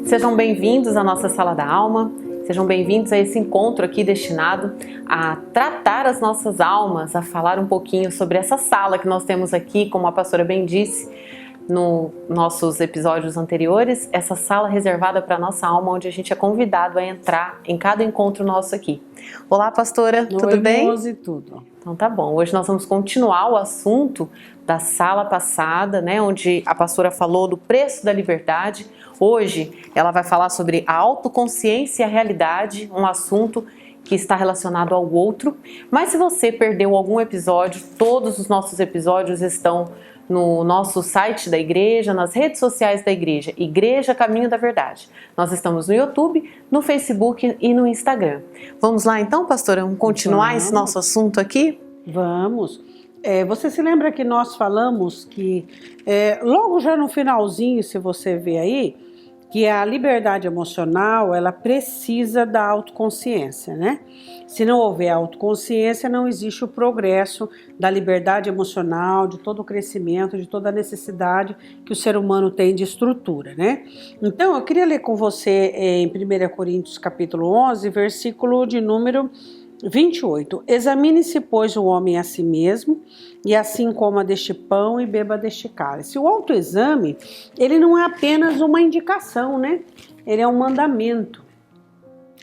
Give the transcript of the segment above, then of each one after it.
Sejam bem-vindos à nossa Sala da Alma, sejam bem-vindos a esse encontro aqui destinado a tratar as nossas almas, a falar um pouquinho sobre essa sala que nós temos aqui, como a pastora bem disse nos nossos episódios anteriores, essa sala reservada para a nossa alma, onde a gente é convidado a entrar em cada encontro nosso aqui. Olá, pastora, tudo bem? Oi, tudo. Então tá bom, hoje nós vamos continuar o assunto da sala passada, né, onde a pastora falou do preço da liberdade. Hoje ela vai falar sobre a autoconsciência e a realidade, um assunto que está relacionado ao outro. Mas se você perdeu algum episódio, todos os nossos episódios estão no nosso site da igreja, nas redes sociais da igreja, Igreja Caminho da Verdade. Nós estamos no YouTube, no Facebook e no Instagram. Vamos lá então, pastora, vamos continuar esse nosso assunto aqui? Vamos. Você se lembra que nós falamos que, logo já no finalzinho, se você ver aí, que a liberdade emocional, ela precisa da autoconsciência, né? Se não houver autoconsciência, não existe o progresso da liberdade emocional, de todo o crescimento, de toda a necessidade que o ser humano tem de estrutura, né? Então, eu queria ler com você em 1 Coríntios capítulo 11, versículo de número 28. Examine-se, pois, o homem a si mesmo, e assim coma deste pão e beba deste cálice. O autoexame, ele não é apenas uma indicação, né? Ele é um mandamento.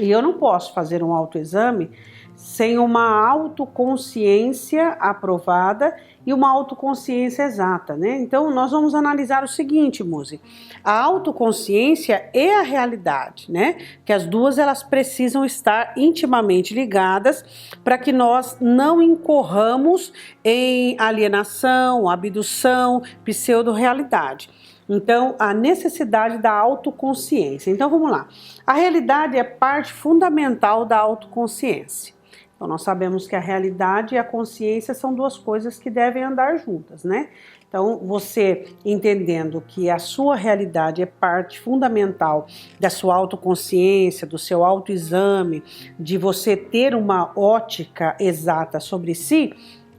E eu não posso fazer um autoexame sem uma autoconsciência aprovada e uma autoconsciência exata, né? Então, nós vamos analisar o seguinte, Muzi. A autoconsciência e a realidade, né? Que as duas, elas precisam estar intimamente ligadas para que nós não incorramos em alienação, abdução, pseudo-realidade. Então, a necessidade da autoconsciência. Então, vamos lá. A realidade é parte fundamental da autoconsciência. Então, nós sabemos que a realidade e a consciência são duas coisas que devem andar juntas, né? Então, você entendendo que a sua realidade é parte fundamental da sua autoconsciência, do seu autoexame, de você ter uma ótica exata sobre si,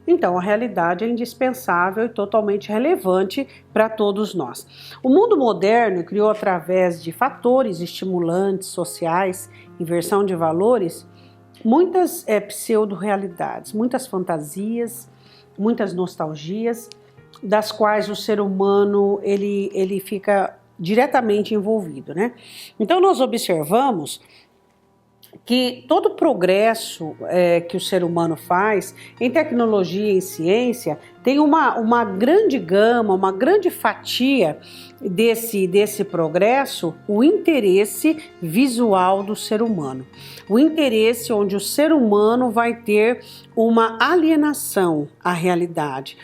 então a realidade é indispensável e totalmente relevante para todos nós. O mundo moderno criou, através de fatores estimulantes sociais, inversão de valores, muitas pseudo-realidades, muitas fantasias, muitas nostalgias, das quais o ser humano ele fica diretamente envolvido, né? Então nós observamos que todo progresso que o ser humano faz em tecnologia e em ciência tem uma grande gama, uma grande fatia desse progresso, o interesse visual do ser humano. O interesse onde o ser humano vai ter uma alienação à realidade,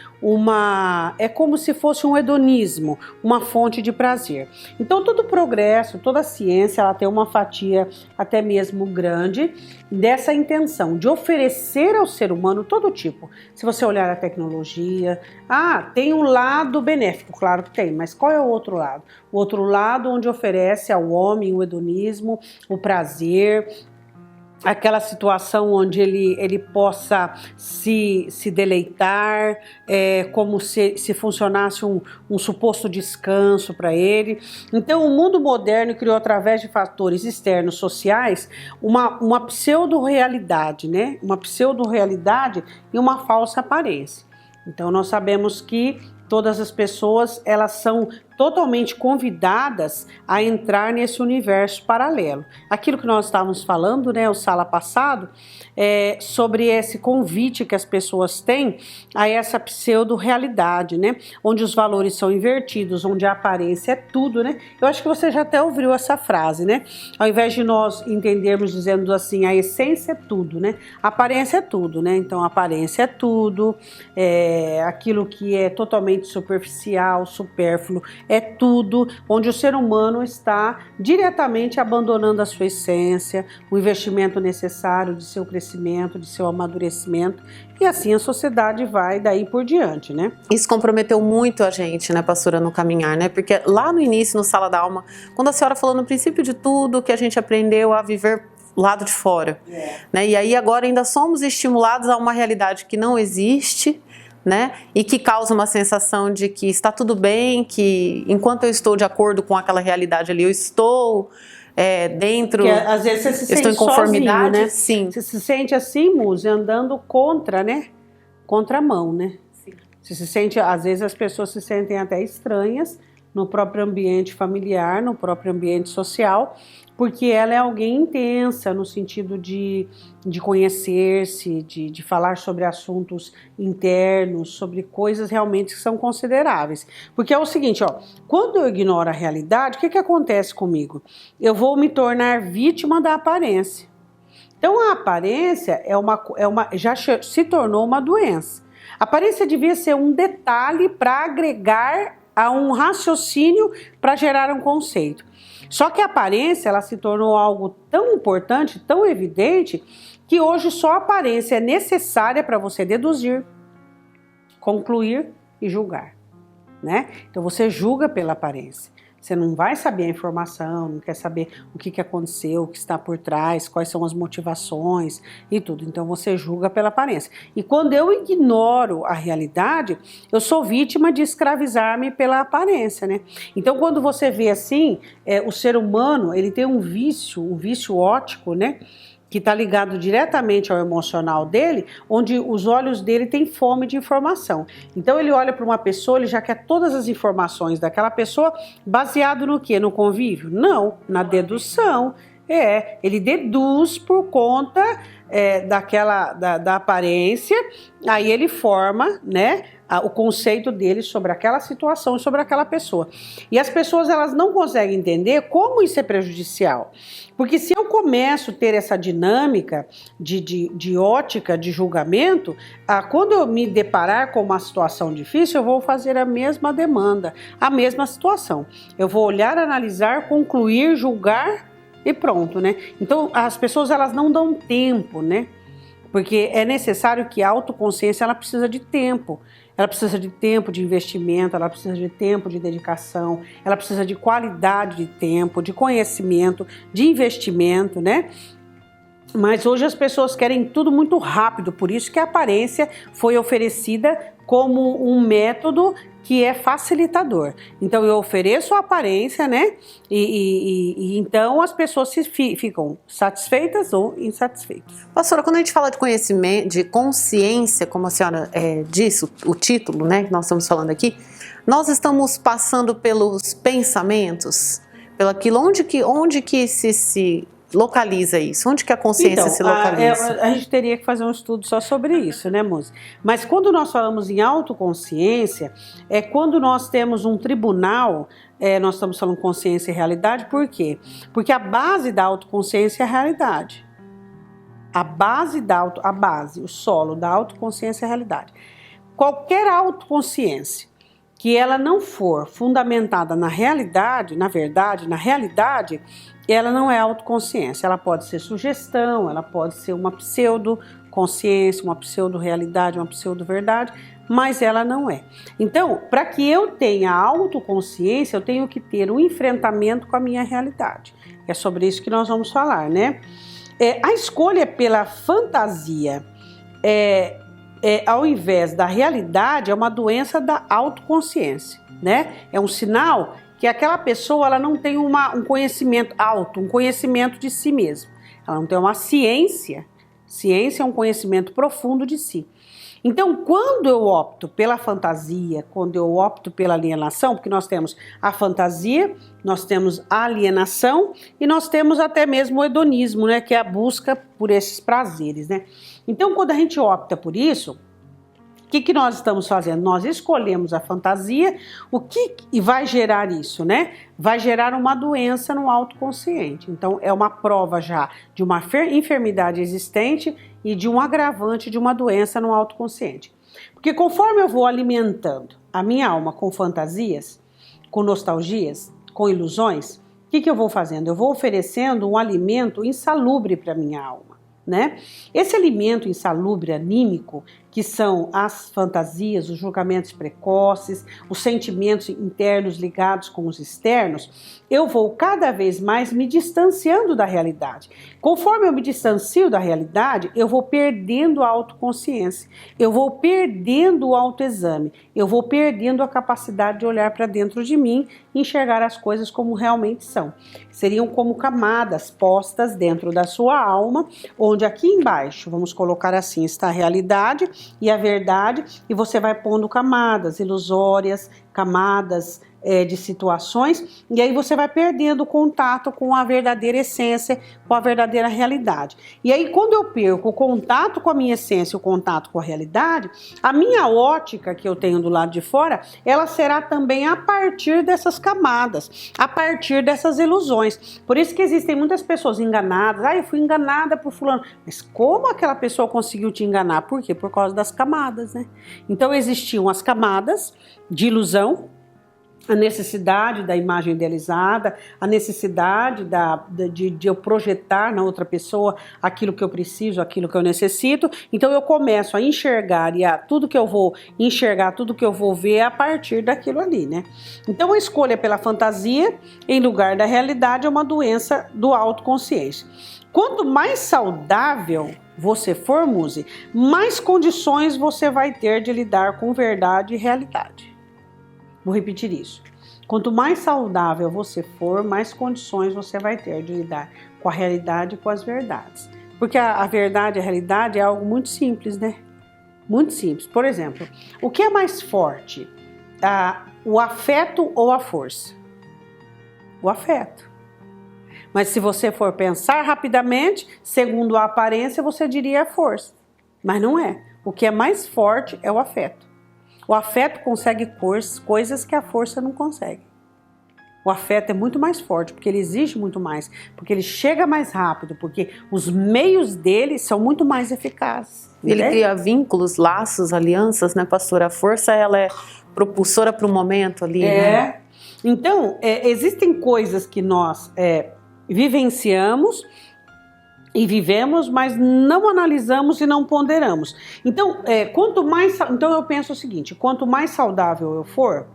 é como se fosse um hedonismo, uma fonte de prazer. Então todo progresso, toda ciência, ela tem uma fatia até mesmo grande dessa intenção de oferecer ao ser humano todo tipo. Se você olhar a tecnologia, tem um lado benéfico, claro que tem, mas qual é o outro lado? O outro lado onde oferece ao homem o hedonismo, o prazer, aquela situação onde ele possa se deleitar, como se funcionasse um suposto descanso para ele. Então, o mundo moderno criou, através de fatores externos sociais, uma pseudo-realidade, né? Uma pseudo-realidade e uma falsa aparência. Então, nós sabemos que todas as pessoas, elas são totalmente convidadas a entrar nesse universo paralelo. Aquilo que nós estávamos falando, né, o sala passado, sobre esse convite que as pessoas têm a essa pseudo-realidade, né, onde os valores são invertidos, onde a aparência é tudo, né? Eu acho que você já até ouviu essa frase, né? Ao invés de nós entendermos dizendo assim, a essência é tudo, né? A aparência é tudo, né? Então, a aparência é tudo, aquilo que é totalmente superficial, supérfluo, é tudo, onde o ser humano está diretamente abandonando a sua essência, o investimento necessário de seu crescimento, de seu amadurecimento, e assim a sociedade vai daí por diante, né? Isso comprometeu muito a gente, né, pastora, no caminhar, né? Porque lá no início, no Sala da Alma, quando a senhora falou no princípio de tudo, que a gente aprendeu a viver lado de fora, né? E aí agora ainda somos estimulados a uma realidade que não existe, né? E que causa uma sensação de que está tudo bem, que enquanto eu estou de acordo com aquela realidade ali, eu estou dentro. Porque às vezes você se sente estou em conformidade, sozinho, né? Sim. Você se sente assim, Muzi, andando contra, né? Contramão, né? Sim. Você se sente, às vezes as pessoas se sentem até estranhas no próprio ambiente familiar, no próprio ambiente social, porque ela é alguém intensa no sentido de conhecer-se, de falar sobre assuntos internos, sobre coisas realmente que são consideráveis. Porque é o seguinte, ó, quando eu ignoro a realidade, o que acontece comigo? Eu vou me tornar vítima da aparência. Então a aparência já se tornou uma doença. A aparência devia ser um detalhe para agregar a um raciocínio para gerar um conceito. Só que a aparência ela se tornou algo tão importante, tão evidente, que hoje só a aparência é necessária para você deduzir, concluir e julgar, né? Então você julga pela aparência. Você não vai saber a informação, não quer saber o que aconteceu, o que está por trás, quais são as motivações e tudo. Então você julga pela aparência. E quando eu ignoro a realidade, eu sou vítima de escravizar-me pela aparência, né? Então quando você vê assim, o ser humano, ele tem um vício óptico, né? Que está ligado diretamente ao emocional dele, onde os olhos dele têm fome de informação. Então ele olha para uma pessoa, ele já quer todas as informações daquela pessoa, baseado no quê? No convívio? Não, na dedução. Ele deduz por conta da aparência, aí ele forma, né, o conceito dele sobre aquela situação, sobre aquela pessoa. E as pessoas elas não conseguem entender como isso é prejudicial. Porque se eu começo a ter essa dinâmica de ótica, de julgamento, quando eu me deparar com uma situação difícil, eu vou fazer a mesma demanda, a mesma situação. Eu vou olhar, analisar, concluir, julgar e pronto, né? Então as pessoas elas não dão tempo, né? Porque é necessário que a autoconsciência ela precisa de tempo. Ela precisa de tempo de investimento, ela precisa de tempo de dedicação, ela precisa de qualidade de tempo, de conhecimento, de investimento, né? Mas hoje as pessoas querem tudo muito rápido, por isso que a aparência foi oferecida como um método que é facilitador. Então eu ofereço a aparência, né? E então as pessoas ficam satisfeitas ou insatisfeitas. Pastora, quando a gente fala de conhecimento, de consciência, como a senhora disse, o título, né, que nós estamos falando aqui, nós estamos passando pelos pensamentos, pelo aquilo, onde que se localiza isso? Onde que a consciência se localiza? A gente teria que fazer um estudo só sobre isso, né, Muzi? Mas quando nós falamos em autoconsciência, é quando nós temos um tribunal, nós estamos falando consciência e realidade, por quê? Porque a base da autoconsciência é a realidade. O solo da autoconsciência é a realidade. Qualquer autoconsciência que ela não for fundamentada na realidade, na verdade, na realidade, ela não é autoconsciência. Ela pode ser sugestão, ela pode ser uma pseudo-consciência, uma pseudo-realidade, uma pseudo-verdade, mas ela não é. Então, para que eu tenha autoconsciência, eu tenho que ter um enfrentamento com a minha realidade. É sobre isso que nós vamos falar, né? A escolha pela fantasia ao invés da realidade é uma doença da autoconsciência, né? É um sinal que aquela pessoa ela não tem um conhecimento alto, um conhecimento de si mesma. Ela não tem uma ciência. Ciência é um conhecimento profundo de si. Então, quando eu opto pela fantasia, quando eu opto pela alienação, porque nós temos a fantasia, nós temos a alienação e nós temos até mesmo o hedonismo, né, que é a busca por esses prazeres, né? Então, quando a gente opta por isso, o que nós estamos fazendo? Nós escolhemos a fantasia, e vai gerar isso, né? Vai gerar uma doença no autoconsciente. Então, é uma prova já de uma enfermidade existente e de um agravante de uma doença no autoconsciente. Porque conforme eu vou alimentando a minha alma com fantasias, com nostalgias, com ilusões, o que eu vou fazendo? Eu vou oferecendo um alimento insalubre para a minha alma, né? Esse alimento insalubre anímico, que são as fantasias, os julgamentos precoces, os sentimentos internos ligados com os externos, eu vou cada vez mais me distanciando da realidade. Conforme eu me distancio da realidade, eu vou perdendo a autoconsciência, eu vou perdendo o autoexame, eu vou perdendo a capacidade de olhar para dentro de mim e enxergar as coisas como realmente são. Seriam como camadas postas dentro da sua alma, onde aqui embaixo, vamos colocar assim, está a realidade e a verdade, e você vai pondo camadas ilusórias, camadas de situações, e aí você vai perdendo o contato com a verdadeira essência, com a verdadeira realidade. E aí quando eu perco o contato com a minha essência, o contato com a realidade, a minha ótica que eu tenho do lado de fora, ela será também a partir dessas camadas, a partir dessas ilusões. Por isso que existem muitas pessoas enganadas. Eu fui enganada por fulano. Mas como aquela pessoa conseguiu te enganar? Por quê? Por causa das camadas, né? Então existiam as camadas de ilusão, a necessidade da imagem idealizada, a necessidade de eu projetar na outra pessoa aquilo que eu preciso, aquilo que eu necessito. Então eu começo a enxergar e tudo que eu vou enxergar, tudo que eu vou ver é a partir daquilo ali, né? Então a escolha pela fantasia em lugar da realidade é uma doença do autoconsciência. Quanto mais saudável você for, Muzi, mais condições você vai ter de lidar com verdade e realidade. Vou repetir isso. Quanto mais saudável você for, mais condições você vai ter de lidar com a realidade e com as verdades. Porque a verdade e a realidade é algo muito simples, né? Muito simples. Por exemplo, o que é mais forte? O afeto ou a força? O afeto. Mas se você for pensar rapidamente, segundo a aparência, você diria a força. Mas não é. O que é mais forte é o afeto. O afeto consegue coisas que a força não consegue. O afeto é muito mais forte, porque ele exige muito mais, porque ele chega mais rápido, porque os meios dele são muito mais eficazes. Ele cria vínculos, laços, alianças, né, pastora? A força, ela é propulsora para o momento ali, né? Então, existem coisas que nós vivenciamos e vivemos, mas não analisamos e não ponderamos. Então, então eu penso o seguinte, quanto mais saudável eu for,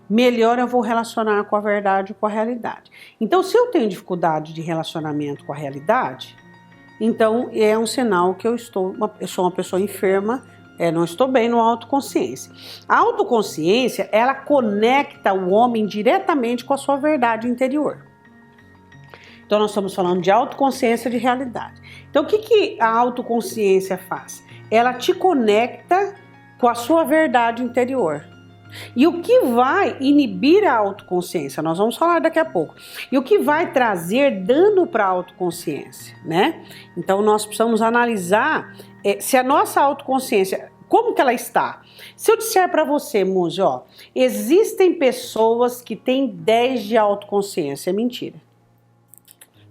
melhor eu vou relacionar com a verdade e com a realidade. Então, se eu tenho dificuldade de relacionamento com a realidade, então é um sinal que eu sou uma pessoa enferma, não estou bem no autoconsciência. A autoconsciência, ela conecta o homem diretamente com a sua verdade interior. Então nós estamos falando de autoconsciência de realidade. Então o que a autoconsciência faz? Ela te conecta com a sua verdade interior. E o que vai inibir a autoconsciência? Nós vamos falar daqui a pouco. E o que vai trazer dano para a autoconsciência, né? Então nós precisamos analisar se a nossa autoconsciência, como que ela está? Se eu disser para você, Muzi, existem pessoas que têm 10 de autoconsciência, é mentira.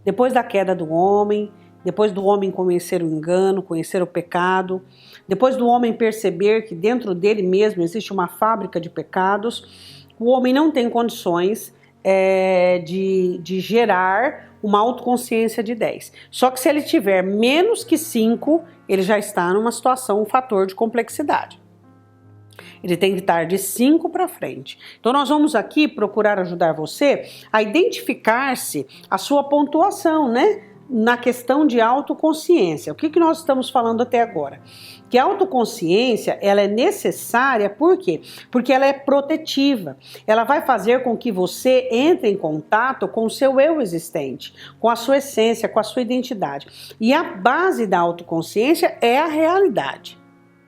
Depois da queda do homem, depois do homem conhecer o engano, conhecer o pecado, depois do homem perceber que dentro dele mesmo existe uma fábrica de pecados, o homem não tem condições de gerar uma autoconsciência de 10. Só que se ele tiver menos que 5, ele já está numa situação, um fator de complexidade. Ele tem que estar de 5 para frente. Então nós vamos aqui procurar ajudar você a identificar-se a sua pontuação, né? Na questão de autoconsciência. O que nós estamos falando até agora? Que a autoconsciência, ela é necessária, por quê? Porque ela é protetiva. Ela vai fazer com que você entre em contato com o seu eu existente, com a sua essência, com a sua identidade. E a base da autoconsciência é a realidade.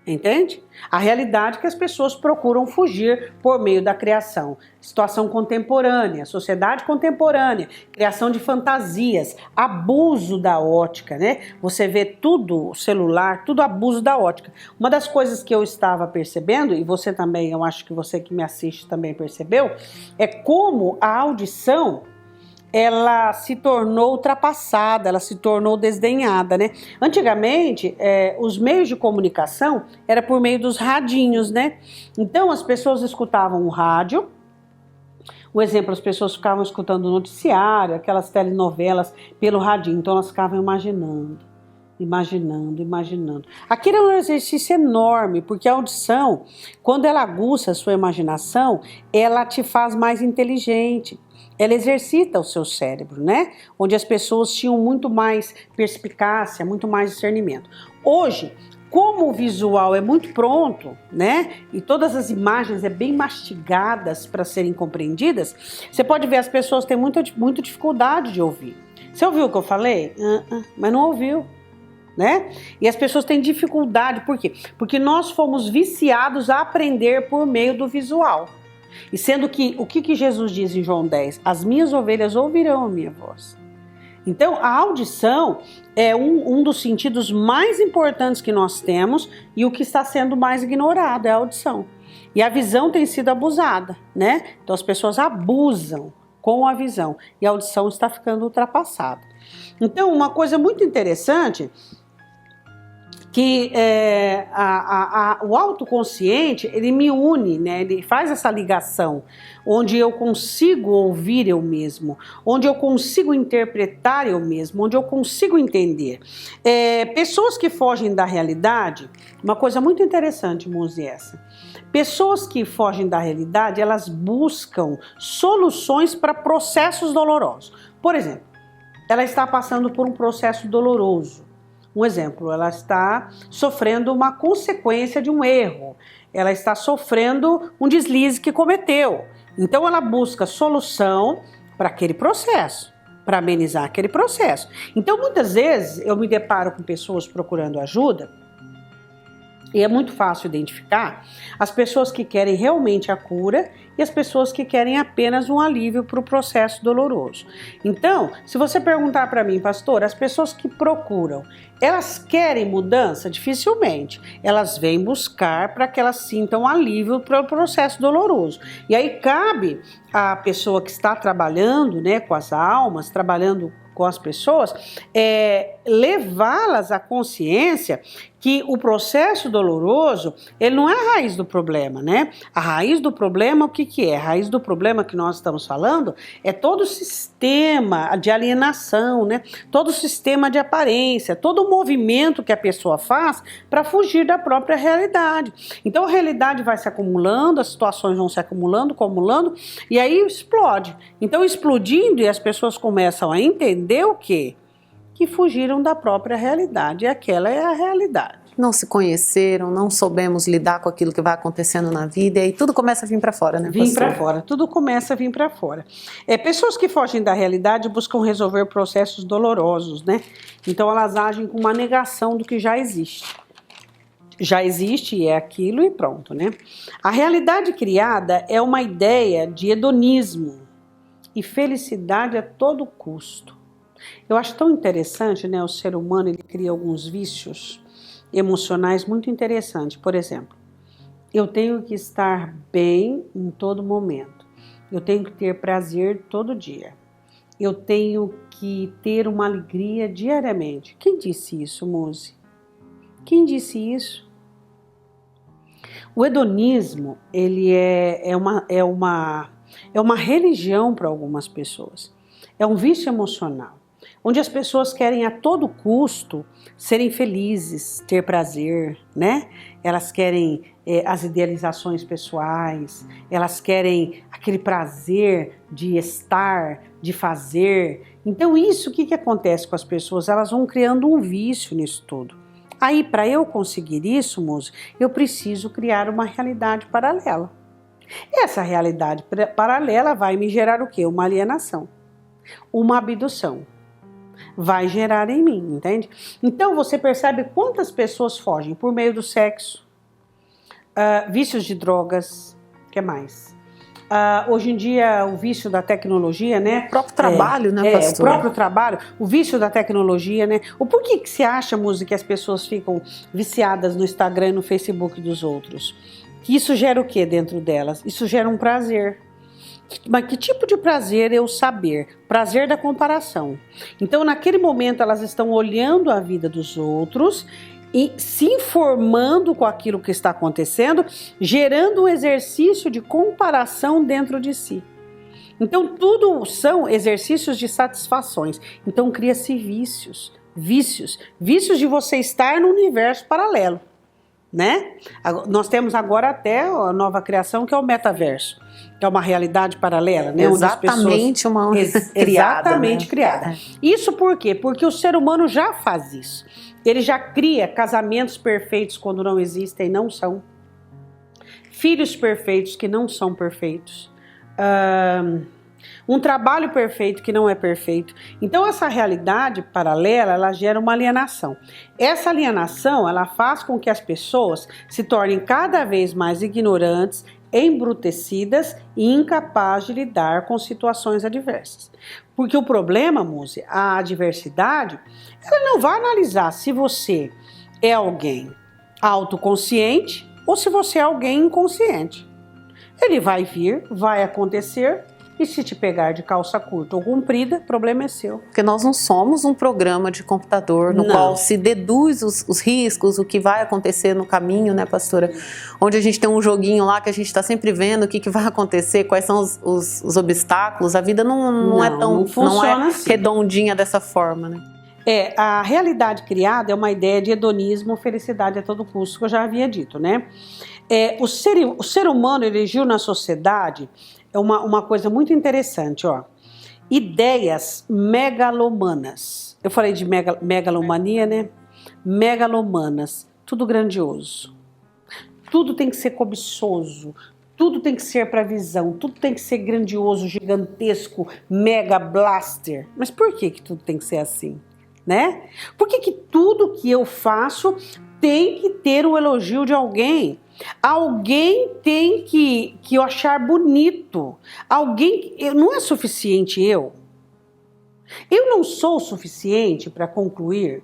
Entende? A realidade que as pessoas procuram fugir por meio da criação. Situação contemporânea, sociedade contemporânea, criação de fantasias, abuso da ótica, né? Você vê tudo, celular, tudo abuso da ótica. Uma das coisas que eu estava percebendo, e você também, eu acho que você que me assiste também percebeu, é como a audição, ela se tornou ultrapassada, ela se tornou desdenhada, né? Antigamente, os meios de comunicação era por meio dos radinhos, né? Então, as pessoas escutavam o rádio. Um exemplo, as pessoas ficavam escutando o noticiário, aquelas telenovelas pelo radinho. Então, elas ficavam imaginando. imaginando, imaginando. Aquele é um exercício enorme, porque a audição, quando ela aguça a sua imaginação, ela te faz mais inteligente. Ela exercita o seu cérebro, né? Onde as pessoas tinham muito mais perspicácia, muito mais discernimento. Hoje, como o visual é muito pronto, né? E todas as imagens é bem mastigadas para serem compreendidas, você pode ver as pessoas têm muita dificuldade de ouvir. Você ouviu o que eu falei? Mas não ouviu, né? E as pessoas têm dificuldade, por quê? Porque nós fomos viciados a aprender por meio do visual. E sendo que, o que Jesus diz em João 10? As minhas ovelhas ouvirão a minha voz. Então, a audição é um dos sentidos mais importantes que nós temos e o que está sendo mais ignorado é a audição. E a visão tem sido abusada, né? Então, as pessoas abusam com a visão e a audição está ficando ultrapassada. Então, uma coisa muito interessante que o autoconsciente, ele me une, né? Ele faz essa ligação, onde eu consigo ouvir eu mesmo, onde eu consigo interpretar eu mesmo, onde eu consigo entender. Pessoas que fogem da realidade, uma coisa muito interessante, Muzi, essa. Pessoas que fogem da realidade, elas buscam soluções para processos dolorosos. Por exemplo, ela está passando por um processo doloroso. Um exemplo, ela está sofrendo uma consequência de um erro, ela está sofrendo um deslize que cometeu. Então ela busca solução para aquele processo, para amenizar aquele processo. Então muitas vezes eu me deparo com pessoas procurando ajuda, e é muito fácil identificar as pessoas que querem realmente a cura e as pessoas que querem apenas um alívio para o processo doloroso. Então, se você perguntar para mim, pastor, as pessoas que procuram, elas querem mudança? Dificilmente. Elas vêm buscar para que elas sintam alívio para o processo doloroso. E aí cabe à pessoa que está trabalhando, né, com as almas, trabalhando com as pessoas, levá-las à consciência que o processo doloroso, ele não é a raiz do problema, né? A raiz do problema, o que é? A raiz do problema que nós estamos falando é todo o sistema de alienação, né? Todo o sistema de aparência, todo o movimento que a pessoa faz para fugir da própria realidade. Então a realidade vai se acumulando, as situações vão se acumulando, e aí explode. Então explodindo e as pessoas começam a entender o quê? Que fugiram da própria realidade, e aquela é a realidade. Não se conheceram, não soubemos lidar com aquilo que vai acontecendo na vida, e aí tudo começa a vir para fora, né, pastor? Vir para fora, tudo começa a vir para fora. Pessoas que fogem da realidade buscam resolver processos dolorosos, né? Então elas agem com uma negação do que já existe. Já existe e é aquilo e pronto, né? A realidade criada é uma ideia de hedonismo e felicidade a todo custo. Eu acho tão interessante, né? O ser humano, ele cria alguns vícios emocionais muito interessantes. Por exemplo, eu tenho que estar bem em todo momento. Eu tenho que ter prazer todo dia. Eu tenho que ter uma alegria diariamente. Quem disse isso, Muzi? Quem disse isso? O hedonismo, ele é uma religião para algumas pessoas. É um vício emocional, onde as pessoas querem a todo custo serem felizes, ter prazer, né? Elas querem as idealizações pessoais, elas querem aquele prazer de estar, de fazer. Então isso, o que acontece com as pessoas? Elas vão criando um vício nisso tudo. Aí, para eu conseguir isso, moço, eu preciso criar uma realidade paralela. Essa realidade paralela vai me gerar o quê? Uma alienação, uma abdução. Vai gerar em mim, entende? Então você percebe quantas pessoas fogem por meio do sexo, vícios de drogas, o que mais? Hoje em dia o vício da tecnologia, né? O próprio trabalho, né, pastor? O próprio trabalho, o vício da tecnologia, né? O porquê que você acha, música, que as pessoas ficam viciadas no Instagram e no Facebook dos outros? Que isso gera o que dentro delas? Isso gera um prazer. Mas que tipo de prazer eu saber? Prazer da comparação. Então, naquele momento, elas estão olhando a vida dos outros e se informando com aquilo que está acontecendo, gerando um exercício de comparação dentro de si. Então, tudo são exercícios de satisfações. Então, cria-se vícios vícios. Vícios de você estar no universo paralelo, né? Nós temos agora até a nova criação que é o metaverso, que é uma realidade paralela, né? Exatamente, uma exatamente criada. Né? Isso por quê? Porque o ser humano já faz isso. Ele já cria casamentos perfeitos quando não existem, não são. Filhos perfeitos que não são perfeitos. Um trabalho perfeito que não é perfeito. Então essa realidade paralela, ela gera uma alienação. Essa alienação, ela faz com que as pessoas se tornem cada vez mais ignorantes, embrutecidas e incapazes de lidar com situações adversas. Porque o problema, Muzi, a adversidade, ela não vai analisar se você é alguém autoconsciente ou se você é alguém inconsciente. Ele vai vir, vai acontecer, e se te pegar de calça curta ou comprida, o problema é seu. Porque nós não somos um programa de computador no qual se deduz os riscos, o que vai acontecer no caminho, né, pastora? Onde a gente tem um joguinho lá que a gente está sempre vendo o que vai acontecer, quais são os obstáculos. A vida não é tão assim. Redondinha dessa forma, né? A realidade criada é uma ideia de hedonismo, felicidade a todo custo, que eu já havia dito, né? O ser humano elegiu na sociedade uma coisa muito interessante, ó. Ideias megalomanas. Eu falei de megalomania, né? Megalomanas. Tudo grandioso. Tudo tem que ser cobiçoso. Tudo tem que ser para visão. Tudo tem que ser grandioso, gigantesco, mega blaster. Mas por que tudo tem que ser assim? Né? Por que tudo que eu faço tem que ter o elogio de alguém? Alguém tem que eu achar bonito. Não é suficiente eu? Eu não sou o suficiente para concluir?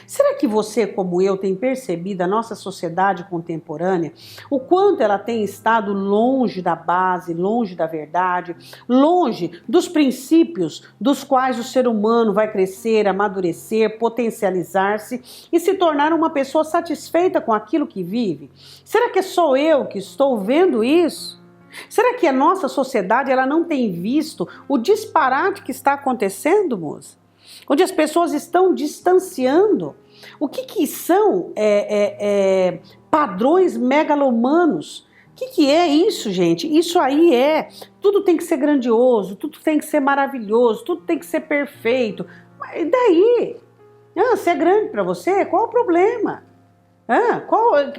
Será que você, como eu, tem percebido a nossa sociedade contemporânea, o quanto ela tem estado longe da base, longe da verdade, longe dos princípios dos quais o ser humano vai crescer, amadurecer, potencializar-se e se tornar uma pessoa satisfeita com aquilo que vive? Será que é só eu que estou vendo isso? Será que a nossa sociedade ela não tem visto o disparate que está acontecendo, moça? Onde as pessoas estão distanciando. O que são padrões megalomanos? O que é isso, gente? Isso aí tudo tem que ser grandioso, tudo tem que ser maravilhoso, tudo tem que ser perfeito. E daí? Se é grande para você, qual o problema?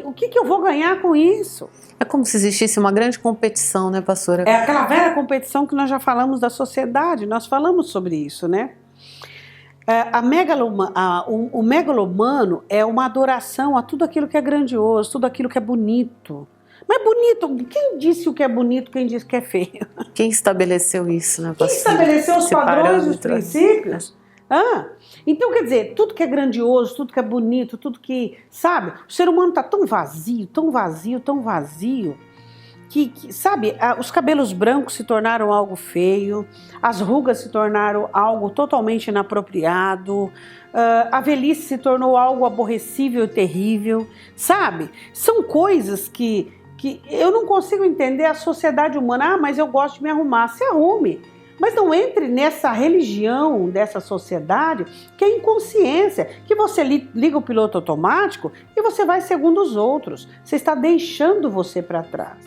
O que eu vou ganhar com isso? É como se existisse uma grande competição, né, pastora? É aquela velha competição que nós já falamos da sociedade, nós falamos sobre isso, né? O megalomano é uma adoração a tudo aquilo que é grandioso, tudo aquilo que é bonito. Mas bonito, quem disse o que é bonito, quem disse que é feio? Quem estabeleceu isso, né, pastor? Quem estabeleceu os padrões, os princípios? Então, quer dizer, tudo que é grandioso, tudo que é bonito, tudo que, sabe, o ser humano está tão vazio, tão vazio, tão vazio, que, sabe, os cabelos brancos se tornaram algo feio, as rugas se tornaram algo totalmente inapropriado, a velhice se tornou algo aborrecível e terrível, sabe? São coisas que eu não consigo entender a sociedade humana. Mas eu gosto de me arrumar. Se arrume. Mas não entre nessa religião dessa sociedade que é inconsciência, que você liga o piloto automático e você vai segundo os outros. Você está deixando você para trás.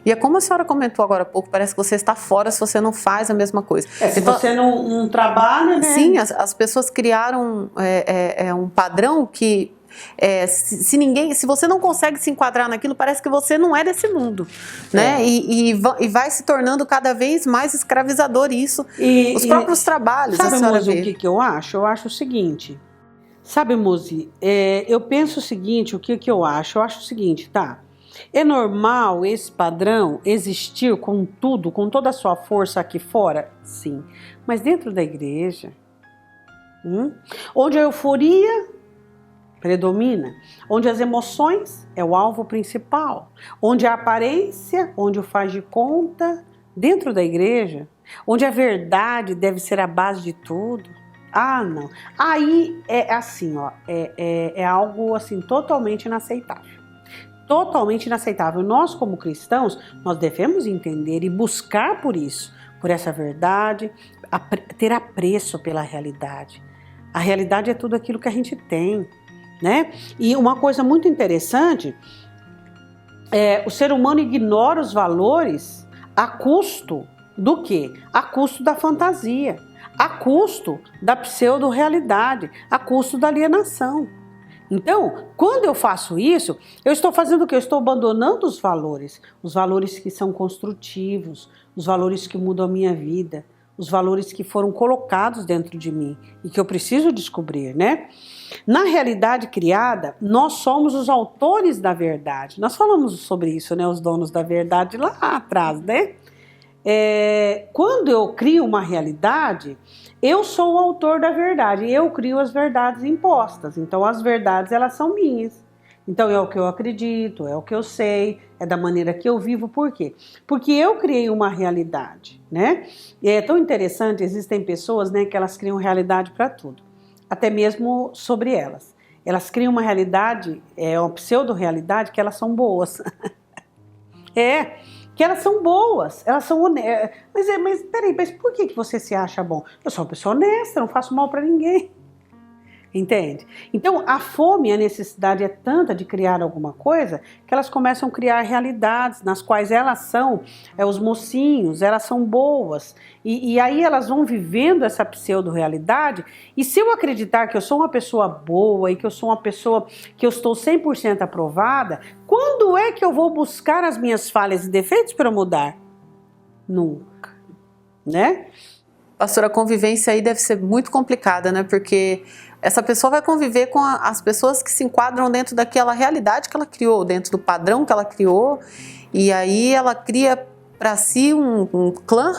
E é como a senhora comentou agora há pouco, parece que você está fora se você não faz a mesma coisa. Se você não trabalha, né? Sim, as pessoas criaram um padrão que... se você não consegue se enquadrar naquilo, parece que você não é desse mundo, né? E vai se tornando cada vez mais escravizador isso, os próprios trabalhos. Sabe, Muzi, o que eu acho? Eu acho o seguinte, sabe, Muzi, eu penso o seguinte, o que eu acho? Eu acho o seguinte, tá? É normal esse padrão existir com tudo, com toda a sua força aqui fora? Sim, mas dentro da igreja, onde a euforia predomina, onde as emoções é o alvo principal, onde a aparência, onde o faz de conta, dentro da igreja, onde a verdade deve ser a base de tudo. Não. Aí é assim, ó, é algo assim totalmente inaceitável. Totalmente inaceitável. Nós, como cristãos, nós devemos entender e buscar por isso, por essa verdade, ter apreço pela realidade. A realidade é tudo aquilo que a gente tem, né? E uma coisa muito interessante o ser humano ignora os valores a custo do quê? A custo da fantasia, a custo da pseudo-realidade, a custo da alienação. Então, quando eu faço isso, eu estou fazendo o quê? Eu estou abandonando os valores que são construtivos, os valores que mudam a minha vida, os valores que foram colocados dentro de mim e que eu preciso descobrir, né? Na realidade criada, nós somos os autores da verdade. Nós falamos sobre isso, né? Os donos da verdade lá atrás, né? Quando eu crio uma realidade, eu sou o autor da verdade. Eu crio as verdades impostas. Então, as verdades, elas são minhas. Então, é o que eu acredito, é o que eu sei, é da maneira que eu vivo. Por quê? Porque eu criei uma realidade, né? E é tão interessante, existem pessoas, né, que elas criam realidade para tudo. Até mesmo sobre elas. Elas criam uma realidade, uma pseudo-realidade, que elas são boas. Que elas são boas, elas são honestas. Mas peraí, mas por que você se acha bom? Eu sou uma pessoa honesta, não faço mal para ninguém. Entende? Então, a fome e a necessidade é tanta de criar alguma coisa que elas começam a criar realidades nas quais elas são os mocinhos, elas são boas. E aí elas vão vivendo essa pseudo-realidade. E se eu acreditar que eu sou uma pessoa boa e que eu sou uma pessoa que eu estou 100% aprovada, quando é que eu vou buscar as minhas falhas e defeitos para mudar? Nunca, né? Pastora, a convivência aí deve ser muito complicada, né? Porque essa pessoa vai conviver com as pessoas que se enquadram dentro daquela realidade que ela criou, dentro do padrão que ela criou, e aí ela cria para si um clã.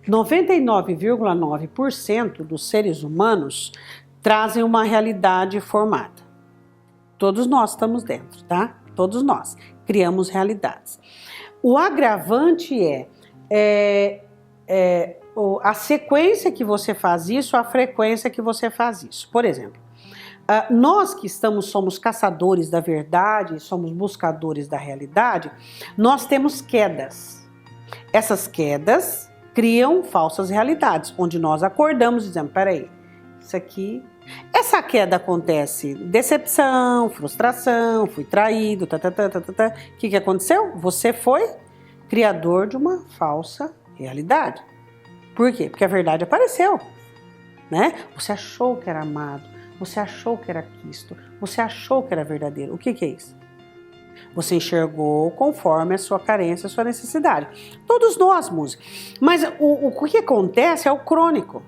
99,9% dos seres humanos trazem uma realidade formada. Todos nós estamos dentro, tá? Todos nós criamos realidades. O agravante a sequência que você faz isso, a frequência que você faz isso. Por exemplo, nós que somos caçadores da verdade, somos buscadores da realidade, nós temos quedas. Essas quedas criam falsas realidades, onde nós acordamos dizendo, peraí, isso aqui... Essa queda acontece, decepção, frustração, fui traído, O que aconteceu? Você foi criador de uma falsa realidade. Por quê? Porque a verdade apareceu, né? Você achou que era amado, você achou que era quisto, você achou que era verdadeiro. O que é isso? Você enxergou conforme a sua carência, a sua necessidade. Todos nós, música. Mas o que acontece é o crônico.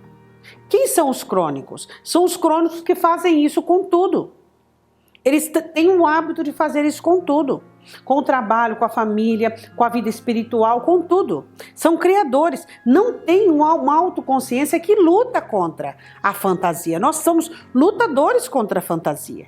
Quem são os crônicos? São os crônicos que fazem isso com tudo. Eles têm o hábito de fazer isso com tudo. Com o trabalho, com a família, com a vida espiritual, com tudo. São criadores. Não tem uma autoconsciência que luta contra a fantasia. Nós somos lutadores contra a fantasia,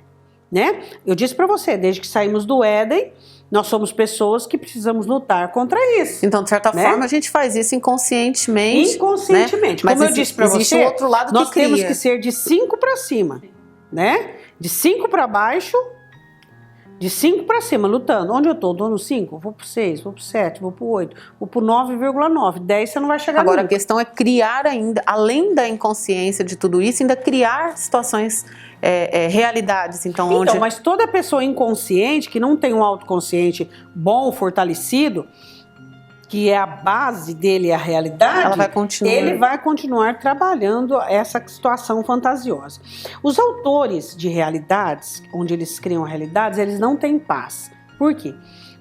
né? Eu disse para você, desde que saímos do Éden, nós somos pessoas que precisamos lutar contra isso. Então, de certa forma, a gente faz isso inconscientemente. Inconscientemente. Né? Como eu disse para você, existe um outro lado nós que cria. temos que ser de 5 para cima, né? De 5 para baixo, de 5 para cima, lutando. Onde eu tô? Tô no 5? Vou pro 6, vou pro 7, vou pro 8, vou pro 9,9. 10 você não vai chegar Agora, nunca. a questão é criar ainda, além da inconsciência de tudo isso, ainda criar situações, realidades. Então, mas toda pessoa inconsciente, que não tem um autoconsciente bom, fortalecido, que é a base dele, a realidade, ele vai continuar trabalhando essa situação fantasiosa. Os autores de realidades, onde eles criam realidades, eles não têm paz. Por quê?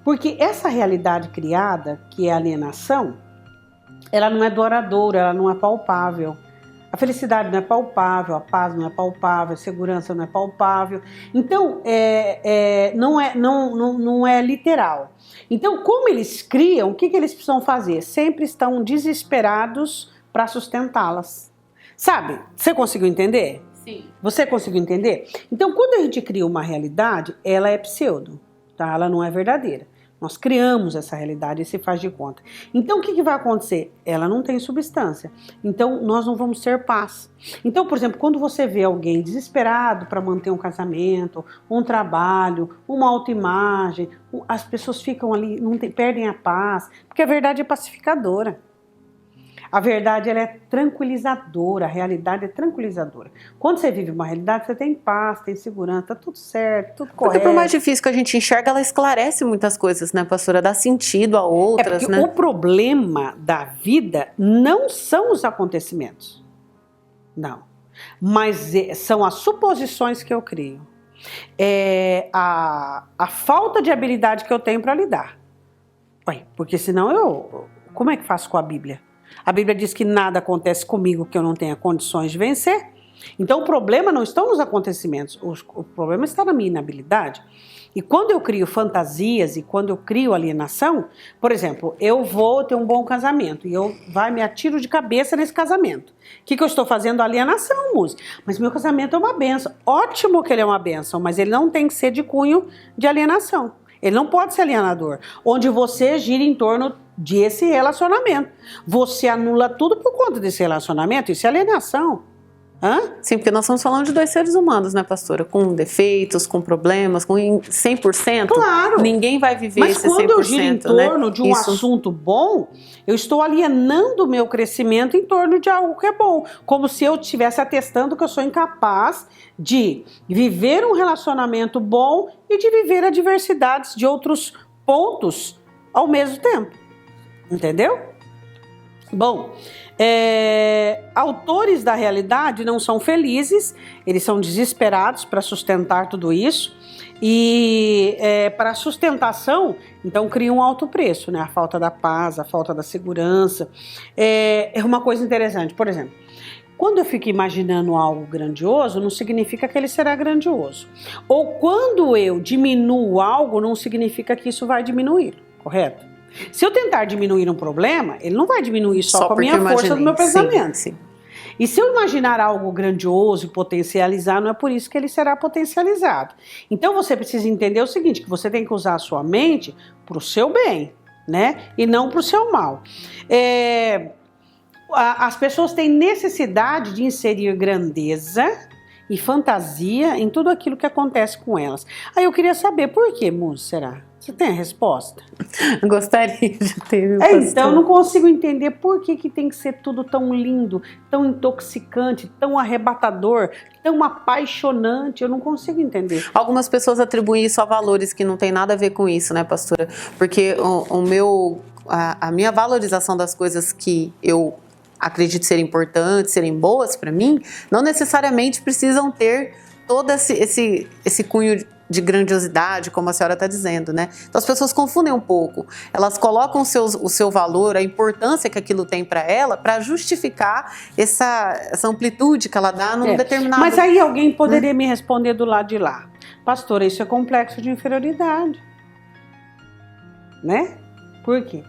Porque essa realidade criada, que é a alienação, ela não é duradoura, ela não é palpável. A felicidade não é palpável, a paz não é palpável, a segurança não é palpável. Então, não é literal. Então, como eles criam, o que eles precisam fazer? Sempre estão desesperados para sustentá-las. Sabe? Você conseguiu entender? Sim. Você conseguiu entender? Então, quando a gente cria uma realidade, ela é pseudo, tá? Ela não é verdadeira. Nós criamos essa realidade e se faz de conta. Então, o que vai acontecer? Ela não tem substância. Então, nós não vamos ter paz. Então, por exemplo, quando você vê alguém desesperado para manter um casamento, um trabalho, uma autoimagem, as pessoas ficam ali, perdem a paz, porque a verdade é pacificadora. A verdade, ela é tranquilizadora, a realidade é tranquilizadora. Quando você vive uma realidade, você tem paz, tem segurança, tá tudo certo, tudo correto. Porque por mais difícil que a gente enxerga, ela esclarece muitas coisas, né, pastora? Dá sentido a outras, porque né? o problema da vida não são os acontecimentos, não. Mas são as suposições que eu crio. É a falta de habilidade que eu tenho para lidar. Porque senão como é que faço com a Bíblia? A Bíblia diz que nada acontece comigo que eu não tenha condições de vencer. Então o problema não está nos acontecimentos, o problema está na minha inabilidade. E quando eu crio fantasias e quando eu crio alienação, por exemplo, eu vou ter um bom casamento e eu me atiro de cabeça nesse casamento. O que eu estou fazendo? Alienação, música. Mas meu casamento é uma bênção. Ótimo que ele é uma bênção, mas ele não tem que ser de cunho de alienação. Ele não pode ser alienador, onde você gira em torno desse relacionamento. Você anula tudo por conta desse relacionamento, isso é alienação. Sim, porque nós estamos falando de dois seres humanos, né, pastora? Com defeitos, com problemas, com 100%. Claro. Ninguém vai viver Mas esse 100%. Mas quando eu giro em torno de um assunto bom, eu estou alienando o meu crescimento em torno de algo que é bom. Como se eu estivesse atestando que eu sou incapaz de viver um relacionamento bom e de viver adversidades de outros pontos ao mesmo tempo. Entendeu? Bom, autores da realidade não são felizes, eles são desesperados para sustentar tudo isso e para sustentação, então criam um alto preço, né? A falta da paz, a falta da segurança. É uma coisa interessante, por exemplo, quando eu fico imaginando algo grandioso, não significa que ele será grandioso. Ou quando eu diminuo algo, não significa que isso vai diminuir, correto? Se eu tentar diminuir um problema, ele não vai diminuir só com a minha força do meu pensamento. Sim. E se eu imaginar algo grandioso e potencializar, não é por isso que ele será potencializado. Então você precisa entender o seguinte, que você tem que usar a sua mente para o seu bem, né? E não para o seu mal. As pessoas têm necessidade de inserir grandeza e fantasia em tudo aquilo que acontece com elas. Aí eu queria saber, por que, Muzi, será? Você tem a resposta? Gostaria de ter. Então, eu não consigo entender por que tem que ser tudo tão lindo, tão intoxicante, tão arrebatador, tão apaixonante. Eu não consigo entender. Algumas pessoas atribuem isso a valores que não tem nada a ver com isso, né, pastora? Porque a minha valorização das coisas que eu acredito serem importantes, serem boas para mim, não necessariamente precisam ter todo esse cunho de grandiosidade, como a senhora está dizendo, né? Então as pessoas confundem um pouco. Elas colocam o seu valor, a importância que aquilo tem para ela, para justificar essa amplitude que ela dá num determinado... Mas aí alguém poderia me responder do lado de lá. Pastora, isso é complexo de inferioridade. Né? Por quê?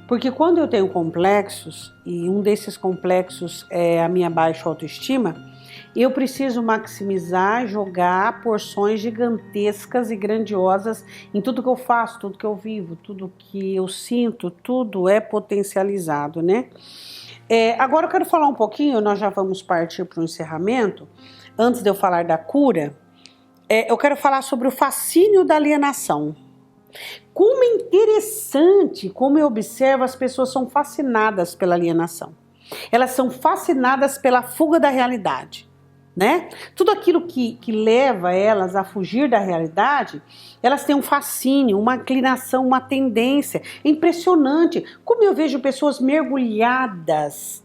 Porque quando eu tenho complexos, e um desses complexos é a minha baixa autoestima, eu preciso maximizar, jogar porções gigantescas e grandiosas em tudo que eu faço, tudo que eu vivo, tudo que eu sinto, tudo é potencializado, né? Agora eu quero falar um pouquinho, nós já vamos partir para o encerramento. Antes de eu falar da cura, eu quero falar sobre o fascínio da alienação. Como é interessante, como eu observo, as pessoas são fascinadas pela alienação. Elas são fascinadas pela fuga da realidade. Né? Tudo aquilo que leva elas a fugir da realidade, elas têm um fascínio, uma inclinação, uma tendência. É impressionante como eu vejo pessoas mergulhadas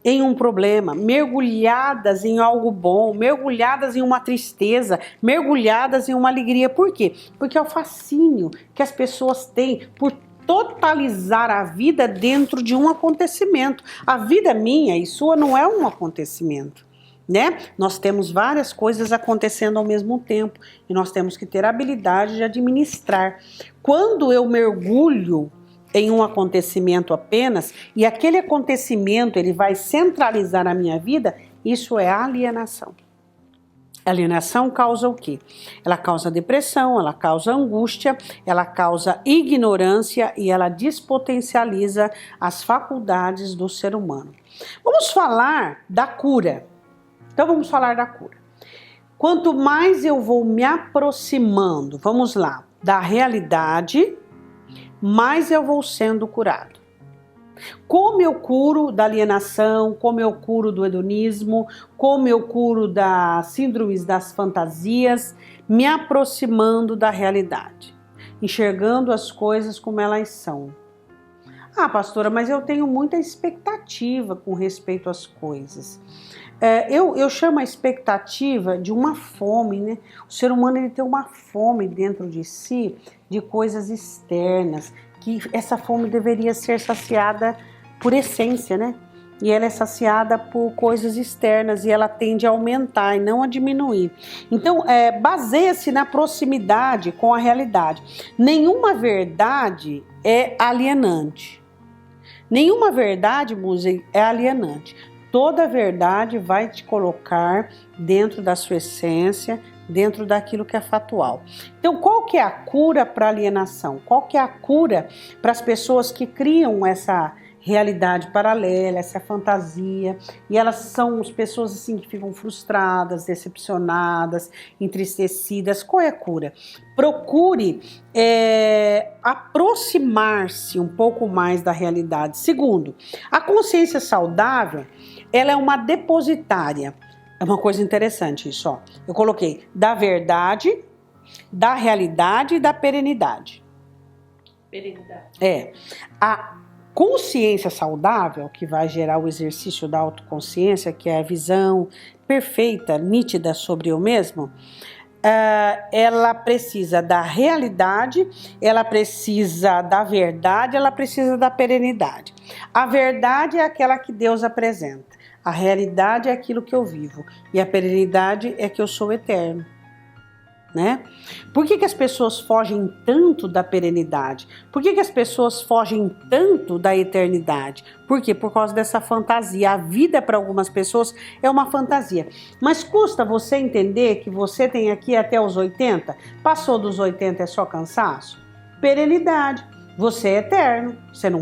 em um problema, mergulhadas em algo bom, mergulhadas em uma tristeza, mergulhadas em uma alegria. Por quê? Porque é o fascínio que as pessoas têm por totalizar a vida dentro de um acontecimento. A vida minha e sua não é um acontecimento. Né? Nós temos várias coisas acontecendo ao mesmo tempo e nós temos que ter a habilidade de administrar. Quando eu mergulho em um acontecimento apenas e aquele acontecimento ele vai centralizar a minha vida, isso é alienação. Alienação causa o quê? Ela causa depressão, ela causa angústia, ela causa ignorância e ela despotencializa as faculdades do ser humano. Vamos falar da cura. Então vamos falar da cura. Quanto mais eu vou me aproximando, vamos lá, da realidade, mais eu vou sendo curado. Como eu curo da alienação, como eu curo do hedonismo, como eu curo das síndromes das fantasias, me aproximando da realidade, enxergando as coisas como elas são. Ah, pastora, mas eu tenho muita expectativa com respeito às coisas. Eu chamo a expectativa de uma fome, né? O ser humano ele tem uma fome dentro de si de coisas externas, que essa fome deveria ser saciada por essência, né? E ela é saciada por coisas externas e ela tende a aumentar e não a diminuir. Então, baseia-se na proximidade com a realidade. Nenhuma verdade é alienante. Nenhuma verdade, Muzi, é alienante. Toda verdade vai te colocar dentro da sua essência, dentro daquilo que é fatual. Então, qual que é a cura para alienação? Qual que é a cura para as pessoas que criam essa realidade paralela, essa fantasia, e elas são as pessoas assim que ficam frustradas, decepcionadas, entristecidas? Qual é a cura? Procure aproximar-se um pouco mais da realidade. Segundo, a consciência saudável, ela é uma depositária. É uma coisa interessante isso, ó. Eu coloquei da verdade, da realidade e da perenidade. Perenidade. A consciência saudável, que vai gerar o exercício da autoconsciência, que é a visão perfeita, nítida sobre eu mesmo, ela precisa da realidade, ela precisa da verdade, ela precisa da perenidade. A verdade é aquela que Deus apresenta, a realidade é aquilo que eu vivo e a perenidade é que eu sou eterno. Né? Por que as pessoas fogem tanto da perenidade? Por que as pessoas fogem tanto da eternidade? Por quê? Por causa dessa fantasia. A vida para algumas pessoas é uma fantasia. Mas custa você entender que você tem aqui até os 80? Passou dos 80 é só cansaço? Perenidade. Você é eterno.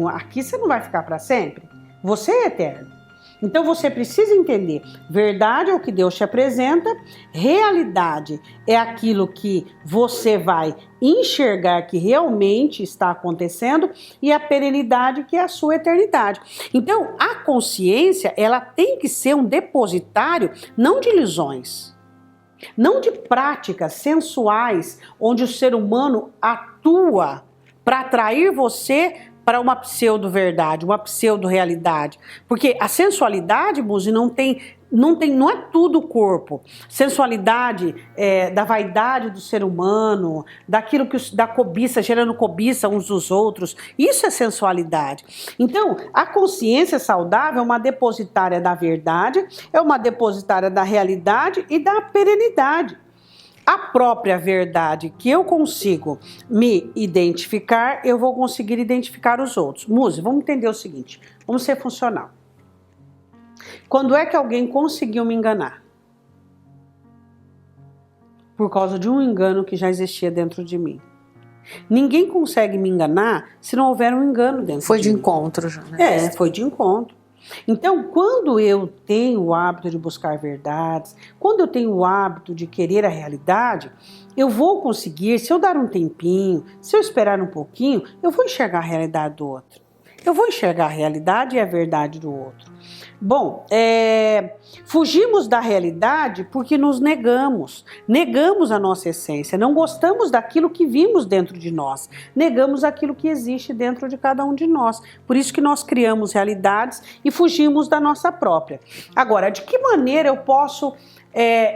Aqui você não vai ficar para sempre. Você é eterno. Então você precisa entender, verdade é o que Deus te apresenta, realidade é aquilo que você vai enxergar que realmente está acontecendo e a perenidade que é a sua eternidade. Então a consciência, ela tem que ser um depositário não de ilusões, não de práticas sensuais onde o ser humano atua para atrair você para uma pseudo-verdade, uma pseudo-realidade. Porque a sensualidade, Muzi, não é tudo o corpo. Sensualidade da vaidade do ser humano, daquilo da cobiça, gerando cobiça uns dos outros. Isso é sensualidade. Então, a consciência saudável é uma depositária da verdade, é uma depositária da realidade e da perenidade. A própria verdade que eu consigo me identificar, eu vou conseguir identificar os outros. Muzi, vamos entender o seguinte, vamos ser funcional. Quando é que alguém conseguiu me enganar? Por causa de um engano que já existia dentro de mim. Ninguém consegue me enganar se não houver um engano dentro de mim. Foi de encontro já, né? Foi de encontro. Então, quando eu tenho o hábito de buscar verdades, quando eu tenho o hábito de querer a realidade, eu vou conseguir, se eu dar um tempinho, se eu esperar um pouquinho, eu vou enxergar a realidade do outro. Eu vou enxergar a realidade e a verdade do outro. Bom, fugimos da realidade porque nos negamos a nossa essência, não gostamos daquilo que vimos dentro de nós, negamos aquilo que existe dentro de cada um de nós. Por isso que nós criamos realidades e fugimos da nossa própria. Agora, de que maneira eu posso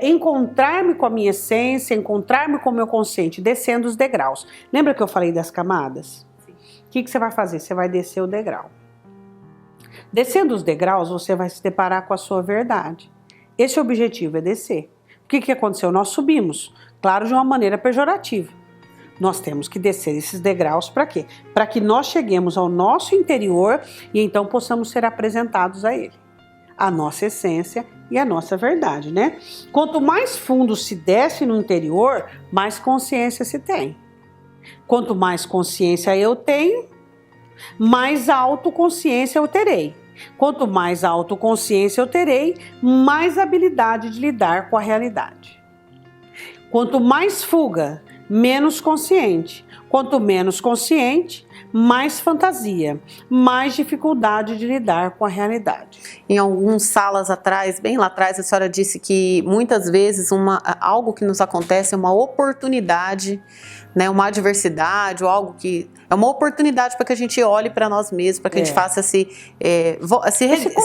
encontrar-me com a minha essência, encontrar-me com o meu consciente? Descendo os degraus. Lembra que eu falei das camadas? O que você vai fazer? Você vai descer o degrau. Descendo os degraus, você vai se deparar com a sua verdade. Esse objetivo é descer. O que aconteceu? Nós subimos, claro, de uma maneira pejorativa. Nós temos que descer esses degraus para quê? Para que nós cheguemos ao nosso interior e então possamos ser apresentados a ele. A nossa essência e a nossa verdade, né? Quanto mais fundo se desce no interior, mais consciência se tem. Quanto mais consciência eu tenho, mais autoconsciência eu terei. Quanto mais autoconsciência eu terei, mais habilidade de lidar com a realidade. Quanto mais fuga menos consciente. Quanto menos consciente, mais fantasia, mais dificuldade de lidar com a realidade. Em algumas salas atrás, bem lá atrás, a senhora disse que muitas vezes algo que nos acontece é uma oportunidade, né, uma adversidade ou algo que é uma oportunidade para que a gente olhe para nós mesmos, para que a gente faça esse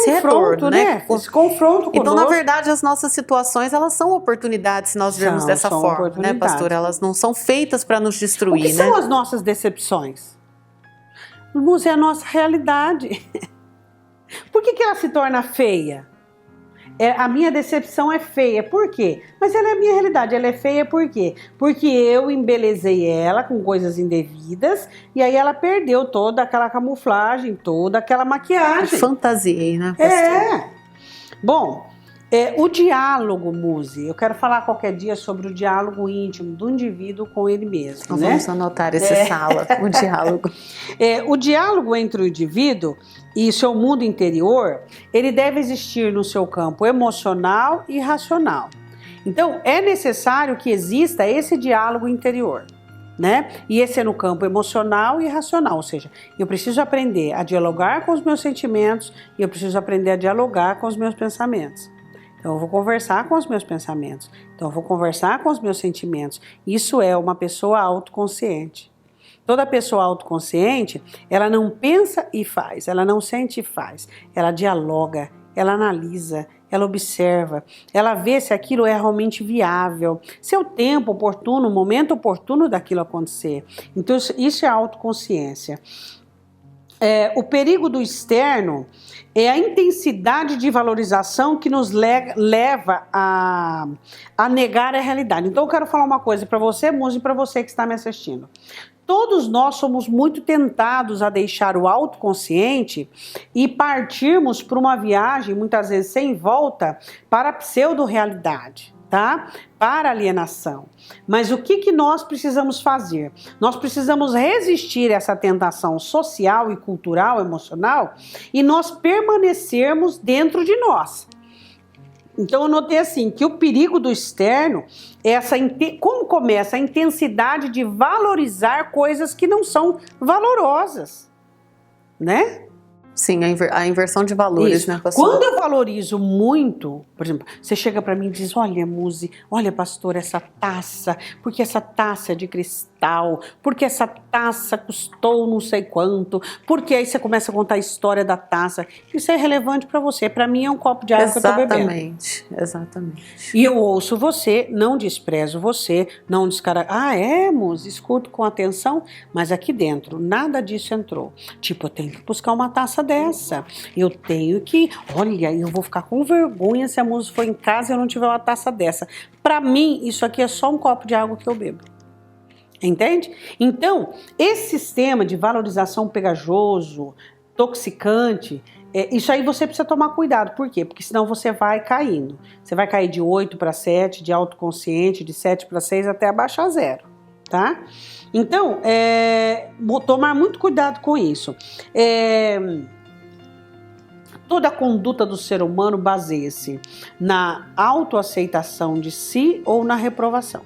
retorno, né? Esse confronto conosco. Então, na verdade, as nossas situações, elas são oportunidades se nós vermos dessa forma, né, pastora? Elas não são feitas para nos destruir, né? O que são as nossas decepções? É a nossa realidade. Por que ela se torna feia? A minha decepção é feia. Por quê? Mas ela é a minha realidade. Ela é feia por quê? Porque eu embelezei ela com coisas indevidas e aí ela perdeu toda aquela camuflagem, toda aquela maquiagem. Fantasiei, né, pastor? Bom, o diálogo, Muzi, eu quero falar qualquer dia sobre o diálogo íntimo do indivíduo com ele mesmo. Então, vamos anotar essa sala, o diálogo. O diálogo entre o indivíduo e seu mundo interior, ele deve existir no seu campo emocional e racional. Então, é necessário que exista esse diálogo interior, né? E esse é no campo emocional e racional, ou seja, eu preciso aprender a dialogar com os meus sentimentos e eu preciso aprender a dialogar com os meus pensamentos. Então, eu vou conversar com os meus pensamentos. Então, eu vou conversar com os meus sentimentos. Isso é uma pessoa autoconsciente. Toda pessoa autoconsciente, ela não pensa e faz, ela não sente e faz. Ela dialoga, ela analisa, ela observa, ela vê se aquilo é realmente viável, se é o tempo oportuno, o momento oportuno daquilo acontecer. Então, isso é autoconsciência. O perigo do externo é a intensidade de valorização que nos leva a negar a realidade. Então eu quero falar uma coisa para você, Muzi, e para você que está me assistindo. Todos nós somos muito tentados a deixar o autoconsciente e partirmos para uma viagem, muitas vezes sem volta, para a pseudo-realidade, tá? Para a alienação. Mas o que nós precisamos fazer? Nós precisamos resistir a essa tentação social e cultural, emocional, e nós permanecermos dentro de nós. Então eu notei assim, que o perigo do externo é como começa a intensidade de valorizar coisas que não são valorosas, né? Sim, a inversão de valores, isso, né, pastor? Quando eu valorizo muito, por exemplo, você chega para mim e diz, olha, Muzi, olha, pastor, essa taça, porque essa taça é de cristal, porque essa taça custou não sei quanto, porque aí você começa a contar a história da taça. Isso é relevante para você, para mim é um copo de água que eu tô bebendo. Exatamente. E eu ouço você, não desprezo você, não Muzi, escuto com atenção, mas aqui dentro, nada disso entrou. Tipo, eu tenho que buscar uma taça dessa, eu tenho que, olha, eu vou ficar com vergonha se a Muzi for em casa e eu não tiver uma taça dessa. Para mim, isso aqui é só um copo de água que eu bebo. Entende? Então, esse sistema de valorização pegajoso, toxicante, isso aí você precisa tomar cuidado. Por quê? Porque senão você vai caindo. Você vai cair de 8 para 7, de autoconsciente, de 7 para 6 até abaixar 0, tá? Então, vou tomar muito cuidado com isso. Toda a conduta do ser humano baseia-se na autoaceitação de si ou na reprovação.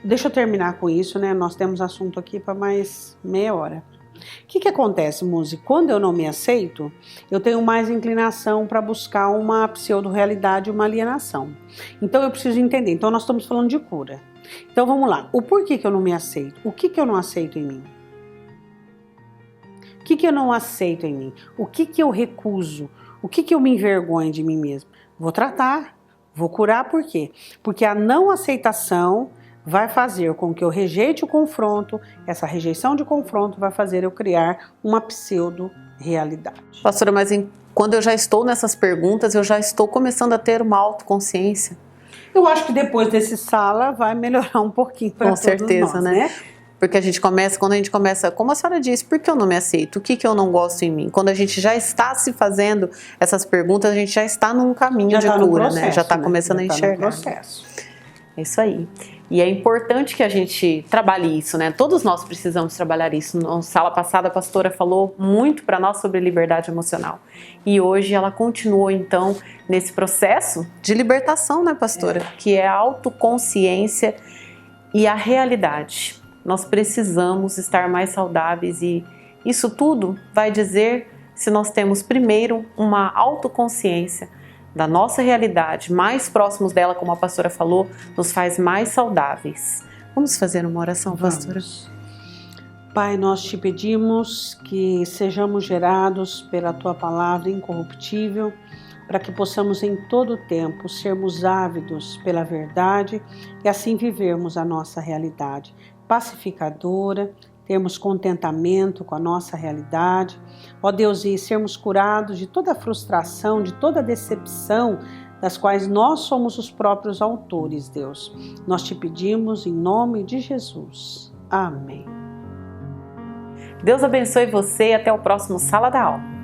Deixa eu terminar com isso, né? Nós temos assunto aqui para mais meia hora. O que acontece, Muzi? Quando eu não me aceito, eu tenho mais inclinação para buscar uma pseudo-realidade, uma alienação. Então eu preciso entender. Então nós estamos falando de cura. Então vamos lá. O porquê que eu não me aceito? O que eu não aceito em mim? O que eu não aceito em mim? O que eu recuso? O que eu me envergonho de mim mesmo? Vou tratar, vou curar, por quê? Porque a não aceitação vai fazer com que eu rejeite o confronto, essa rejeição de confronto vai fazer eu criar uma pseudo-realidade. Pastora, mas quando eu já estou nessas perguntas, eu já estou começando a ter uma autoconsciência. Eu acho que depois desse sala vai melhorar um pouquinho para todos nós. Com certeza, né? Porque quando a gente começa, como a senhora disse, por que eu não me aceito? O que eu não gosto em mim? Quando a gente já está se fazendo essas perguntas, a gente já está num caminho de cura, processo, né? Já está começando a enxergar. No processo. É isso aí. E é importante que a gente trabalhe isso, né? Todos nós precisamos trabalhar isso. Na sala passada, a pastora falou muito para nós sobre liberdade emocional. E hoje ela continuou, então, nesse processo de libertação, né, pastora? Que é a autoconsciência e a realidade. Nós precisamos estar mais saudáveis e isso tudo vai dizer se nós temos primeiro uma autoconsciência da nossa realidade, mais próximos dela, como a pastora falou, nos faz mais saudáveis. Vamos fazer uma oração, pastora? Pai, nós te pedimos que sejamos gerados pela tua palavra incorruptível, para que possamos em todo o tempo sermos ávidos pela verdade e assim vivermos a nossa realidade pacificadora, termos contentamento com a nossa realidade, ó Deus, e sermos curados de toda frustração, de toda decepção, das quais nós somos os próprios autores, Deus. Nós te pedimos em nome de Jesus. Amém. Deus abençoe você e até o próximo Sala da Alma.